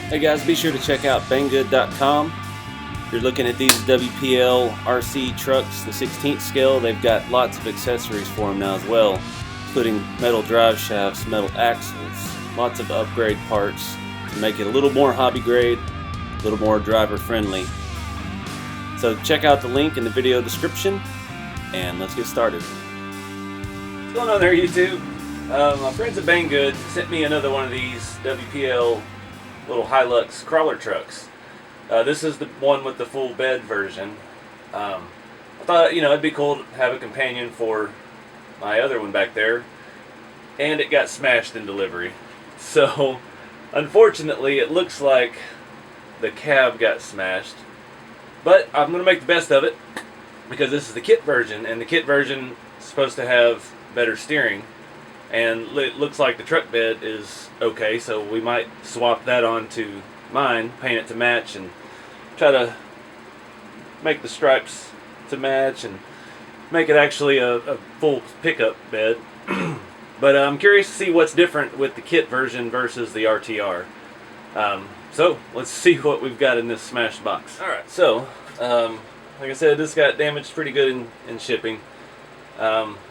Hey guys, be sure to check out Banggood.com. If you're looking at these WPL RC trucks, the 16th scale, they've got lots of accessories for them now as well, including metal drive shafts, metal axles, lots of upgrade parts to make it a little more hobby grade, a little more driver friendly. So check out the link in the video description and let's get started. What's going on there, YouTube? My friends at Banggood sent me another one of these WPL little Hilux crawler trucks. This is the one with the full bed version. I thought, it'd be cool to have a companion for my other one back there, and it got smashed in delivery. So, unfortunately, it looks like the cab got smashed, but I'm going to make the best of it because this is the kit version, and the kit version is supposed to have better steering. And it looks like the truck bed is okay, so we might swap that onto mine, paint it to match, and try to make the stripes to match and make it actually a full pickup bed. But I'm curious to see what's different with the kit version versus the RTR. So let's see what we've got in this smashed box. Alright, so like I said, this got damaged pretty good in shipping.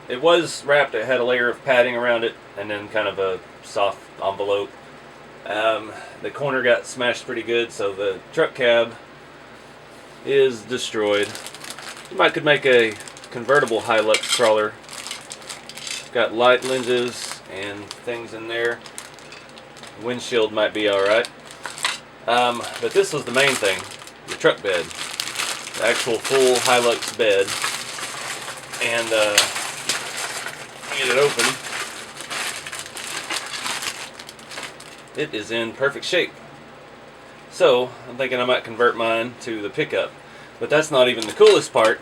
It was wrapped, it had a layer of padding around it and then kind of a soft envelope. The corner got smashed pretty good, so the truck cab is destroyed. You could make a convertible Hilux crawler. Got light lenses and things in there. Windshield might be alright. But this was the main thing, the truck bed. The actual full Hilux bed. And get it open. It is in perfect shape. So I'm thinking I might convert mine to the pickup, but that's not even the coolest part.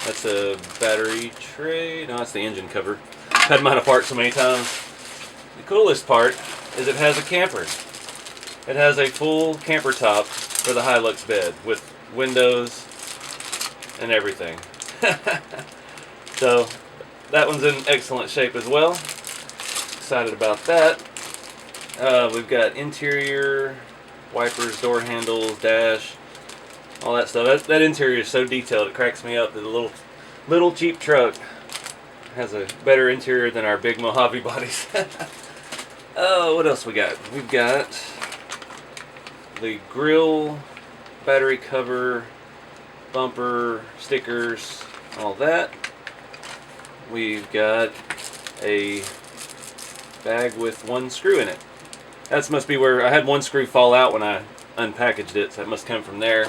That's a battery tray. No, that's the engine cover. I've had mine apart so many times. The coolest part is it has a camper. It has a full camper top for the Hilux bed with windows and everything. So that one's in excellent shape as well. Excited about that. We've got interior, wipers, door handles, dash, all that stuff. That interior is so detailed it cracks me up that the little cheap truck has a better interior than our big Mojave bodies. Oh, what else we got? We've got the Grille, battery cover, bumper, stickers, all that. We've got a bag with one screw in it. That must be where I had one screw fall out when I unpackaged it, so that must come from there.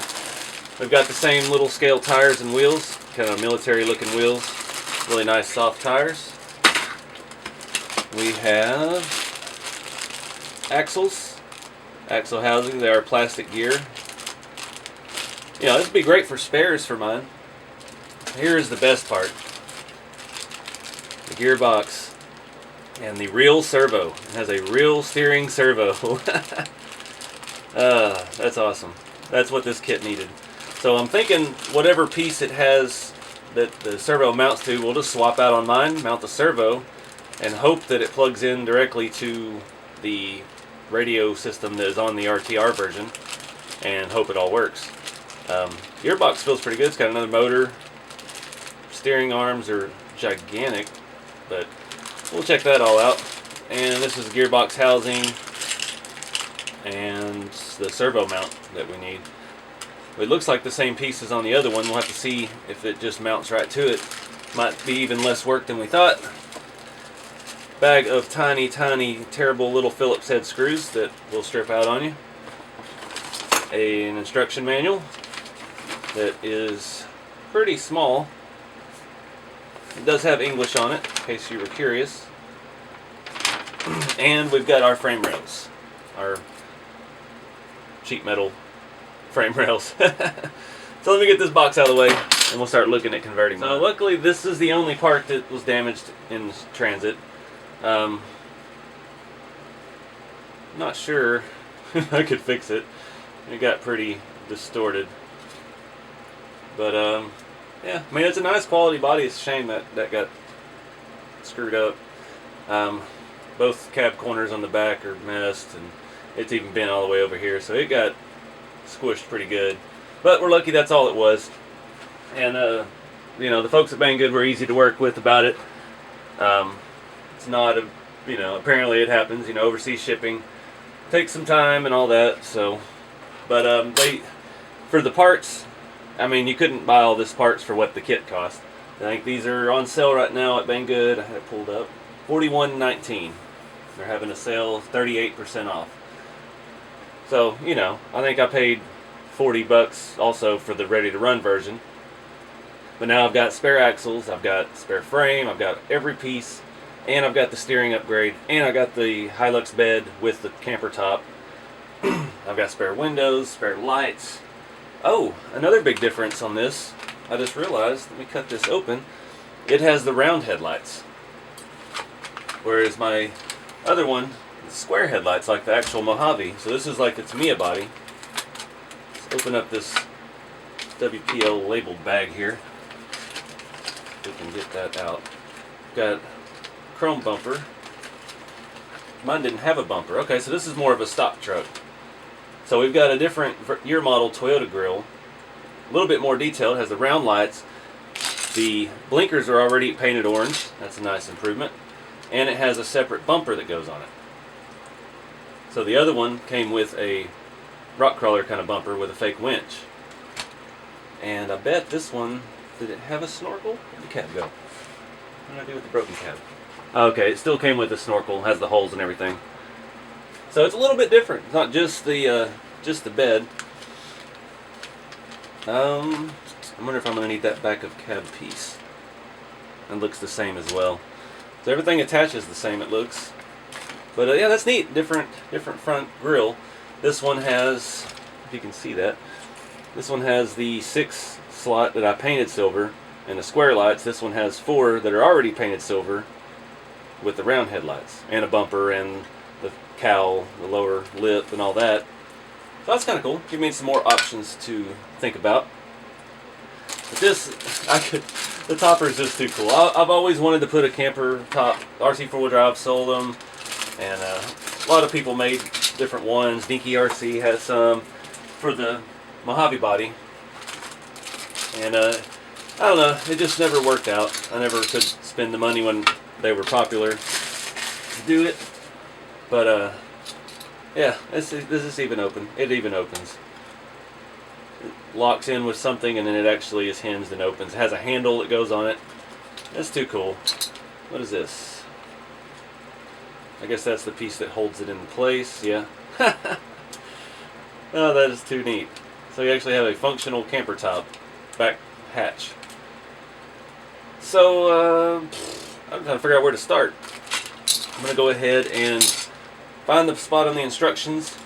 We've got the same little scale tires and wheels, kind of military looking wheels, really nice soft tires. We have axles, axle housing. They are plastic gear. This would be great for spares for mine. Here's the best part. The gearbox and the real servo. It has a real steering servo. That's awesome. That's what this kit needed. So I'm thinking whatever piece it has that the servo mounts to, we'll just swap out on mine, mount the servo, and hope that it plugs in directly to the radio system that is on the RTR version, and hope it all works. Gearbox feels pretty good. It's got another motor. Steering arms are gigantic, but we'll check that all out. And this is the gearbox housing and the servo mount that we need. It looks like the same pieces on the other one. We'll have to see if it just mounts right to it. Might be even less work than we thought. Bag of tiny, terrible little Phillips head screws that we'll strip out on you. An instruction manual that is pretty small. It does have English on it, in case you were curious. And we've got our frame rails. Our sheet metal frame rails. So let me get this box out of the way and we'll start looking at converting mine. So luckily this is the only part that was damaged in transit. Not sure I could fix it. It got pretty distorted. But yeah, I mean, it's a nice quality body. It's a shame that got screwed up. both cab corners on the back are messed, and it's even been all the way over here, so it got squished pretty good. But we're lucky that's all it was. And you know, the folks at Banggood were easy to work with about it. It's not a, you know, apparently it happens, you know, overseas shipping takes some time and all that. So, but they, for the parts, I mean, you couldn't buy all this parts for what the kit cost. I think these are on sale right now at Banggood. I had it pulled up, $41.19. They're having a sale, 38% off. So, you know, I think I paid $40 also for the ready to run version. But now I've got spare axles, I've got spare frame, I've got every piece, and I've got the steering upgrade, and I got the Hilux bed with the camper top. I've got spare windows, spare lights. Oh, another big difference on this, I just realized, let me cut this open, it has the round headlights. Whereas my other one, is square headlights like the actual Mojave. So this is like its Mia body. Let's open up this WPL labeled bag here. We can get that out. Got chrome bumper. Mine didn't have a bumper. Okay, so this is more of a stock truck. So we've got a different year model Toyota Grille. A little bit more detailed. It has the round lights. The blinkers are already painted orange. That's a nice improvement. And it has a separate bumper that goes on it. So the other one came with a rock crawler kind of bumper with a fake winch. And I bet this one, did it have a snorkel? Where'd the cab go? What did I do with the broken cab? Okay, it still came with a snorkel, has the holes and everything. So it's a little bit different. It's not just the bed. I wonder if I'm going to need that back of cab piece. It looks the same as well. So everything attaches the same, it looks. But yeah, that's neat. Different front grille. This one has, if you can see that, this one has the 6 slot that I painted silver, and the square lights. This one has 4 that are already painted silver with the round headlights, and a bumper, and the cowl, the lower lip, and all that. So that's kind of cool. Give me some more options to think about. But this, the topper is just too cool. I've always wanted to put a camper top, RC 4-wheel drive, sold them, and a lot of people made different ones. Dinky RC has some for the Mojave body, and I don't know, it just never worked out. I never could spend the money when they were popular to do it, but yeah, this is even open. It even opens. It locks in with something, and then it actually is hinged and opens. It has a handle that goes on it. That's too cool. What is this? I guess that's the piece that holds it in place. Yeah. Oh, that is too neat. So you actually have a functional camper top back hatch. So I'm trying to figure out where to start. I'm going to go ahead and find the spot on the instructions,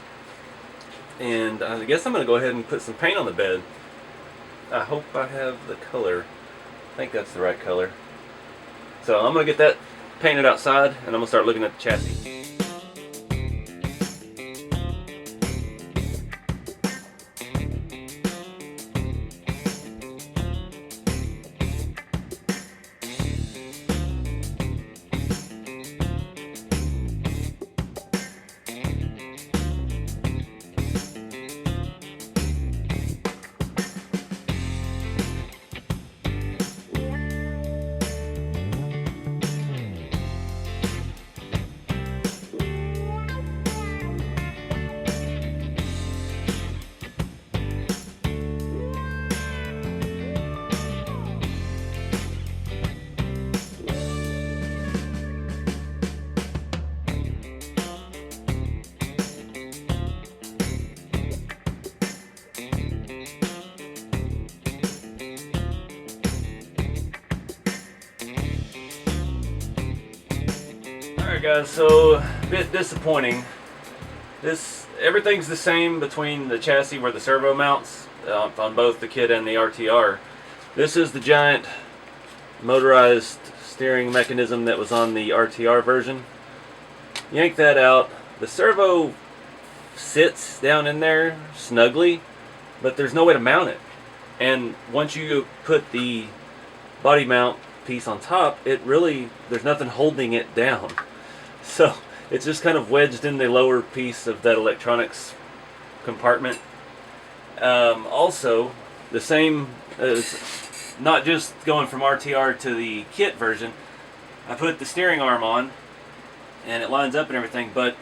and I guess I'm going to go ahead and put some paint on the bed. I hope I have the color. I think that's the right color. So I'm going to get that painted outside, and I'm going to start looking at the chassis. Alright guys, so a bit disappointing. Everything's the same between the chassis where the servo mounts on both the kit and the RTR. This is the giant motorized steering mechanism that was on the RTR version. Yank that out. The servo sits down in there snugly, but there's no way to mount it. And once you put the body mount piece on top, there's nothing holding it down. So It's just kind of wedged in the lower piece of that electronics compartment. Also, the same, not just going from RTR to the kit version, I put the steering arm on and it lines up and everything, but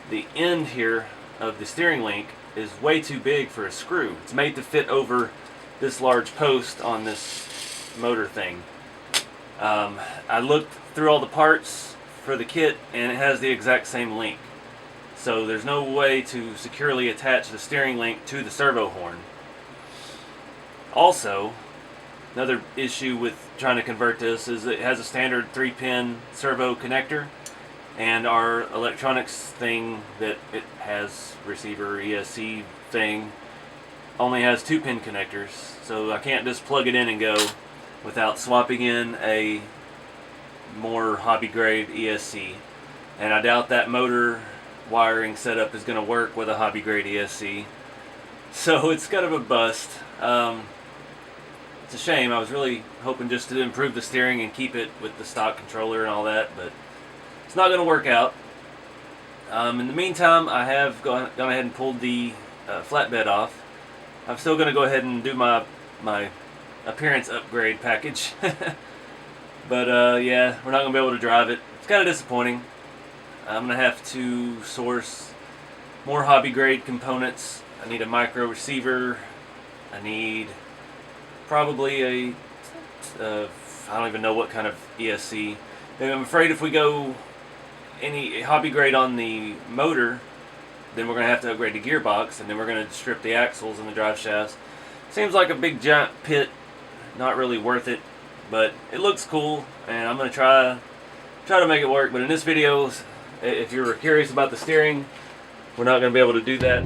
the end here of the steering link is way too big for a screw. It's made to fit over this large post on this motor thing. I looked through all the parts for the kit and it has the exact same link. So there's no way to securely attach the steering link to the servo horn. Also, another issue with trying to convert this is it has a standard 3-pin servo connector, and our electronics thing that it has, receiver ESC thing, only has 2-pin connectors. So I can't just plug it in and go without swapping in a more hobby grade ESC. And I doubt that motor wiring setup is going to work with a hobby grade ESC. So it's kind of a bust. It's a shame. I was really hoping just to improve the steering and keep it with the stock controller and all that, but it's not going to work out. In the meantime, I have gone ahead and pulled the flatbed off. I'm still going to go ahead and do my appearance upgrade package. But yeah, we're not going to be able to drive it. It's kind of disappointing. I'm going to have to source more hobby grade components. I need a micro receiver. I need probably a I don't even know what kind of ESC. And I'm afraid if we go any hobby grade on the motor, then we're going to have to upgrade the gearbox, and then we're going to strip the axles and the drive shafts. Seems like a big giant pit, not really worth it, but it looks cool, and I'm going to try to make it work. But in this video, if you're curious about the steering, we're not going to be able to do that.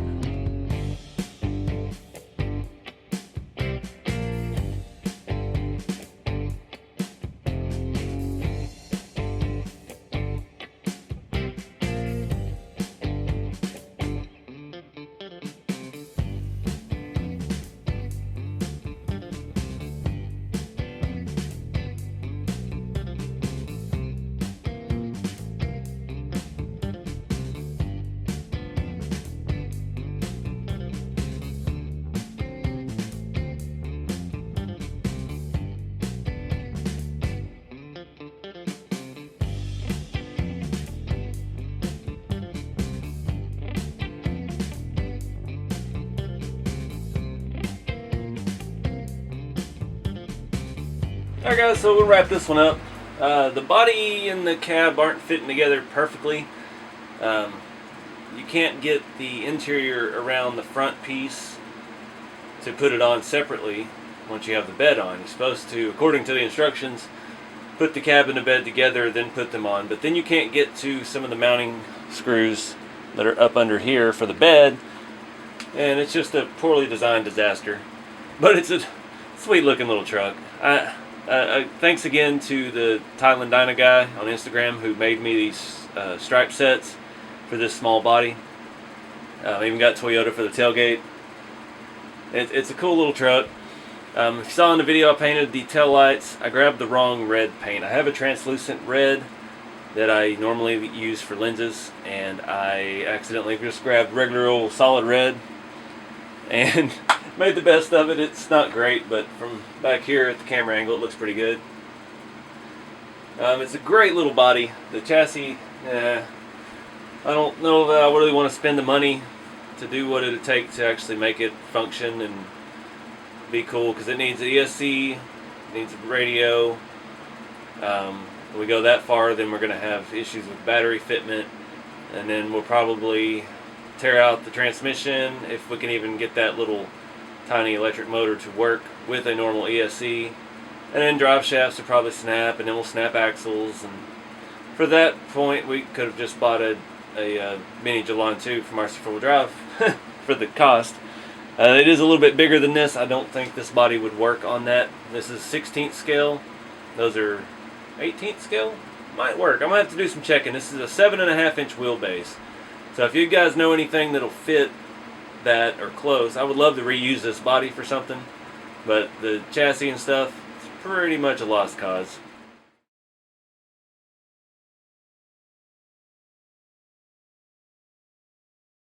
Alright guys, so we'll wrap this one up. The body and the cab aren't fitting together perfectly. You can't get the interior around the front piece to put it on separately once you have the bed on. You're supposed to, according to the instructions, put the cab and the bed together, then put them on. But then you can't get to some of the mounting screws that are up under here for the bed, and it's just a poorly designed disaster. But it's a sweet looking little truck. Thanks again to the Thailand Dyna guy on Instagram who made me these stripe sets for this small body. I even got Toyota for the tailgate. It's a cool little truck. If you saw in the video, I painted the tail lights. I grabbed the wrong red paint. I have a translucent red that I normally use for lenses, and I accidentally just grabbed regular old solid red and made the best of it. It's not great, but from back here at the camera angle, it looks pretty good. It's a great little body. The chassis, I don't know that I really want to spend the money to do what it would take to actually make it function and be cool, because it needs an ESC, it needs a radio. If we go that far, then we're going to have issues with battery fitment, and then we'll probably tear out the transmission if we can even get that little tiny electric motor to work with a normal ESC. And then drive shafts will probably snap, and then we'll snap axles, and for that point we could have just bought a mini Jalon 2 from our 4-wheel drive for the cost. It is a little bit bigger than this. I don't think this body would work on that. This is 16th scale. Those are 18th scale. Might work. I'm going to have to do some checking. This is a 7.5 inch wheelbase. So if you guys know anything that'll fit that or close, I would love to reuse this body for something. But the chassis and stuff, it's pretty much a lost cause.